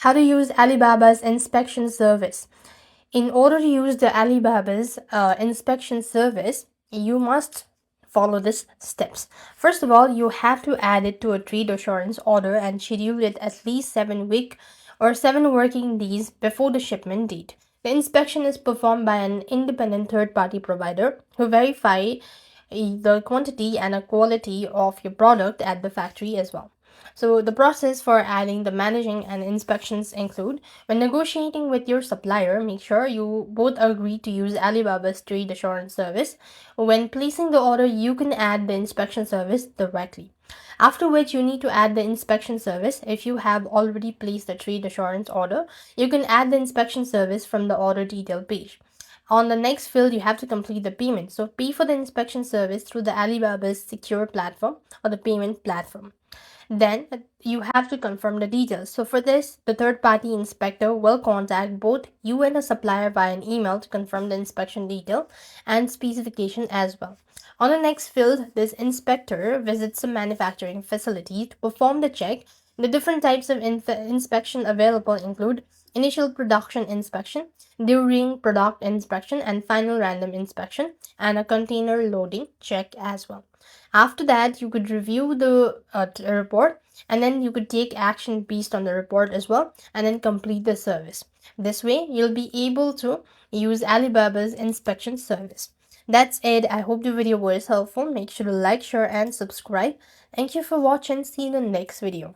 How to use Alibaba's inspection service. In order to use the Alibaba's inspection service, you must follow these steps. First of all, you have to add it to a trade assurance order and schedule it at least 7 week or 7 working days before the shipment date. The inspection is performed by an independent third-party provider who verify the quantity and the quality of your product at the factory as well. So the process for adding the managing and inspections include: when negotiating with your supplier, make sure you both agree to use Alibaba's Trade Assurance service. When placing the order, you can add the inspection service directly. After which, you need to add the inspection service. If you have already placed the trade assurance order, you can add the inspection service from the order detail page. On the next field, you have to complete the payment. So pay for the inspection service through the Alibaba's secure platform or the payment platform. Then you have to confirm the details. So for this, the third-party inspector will contact both you and the supplier via an email to confirm the inspection detail and specification as well. On the next field, this inspector visits a manufacturing facility to perform the check. The different types of inspection available include initial production inspection, during product inspection, and final random inspection, and a container loading check as well. After that, you could review the report, and then you could take action based on the report as well, and then complete the service. This way, you'll be able to use Alibaba's inspection service. That's it. I hope the video was helpful. Make sure to like, share, and subscribe. Thank you for watching. See you in the next video.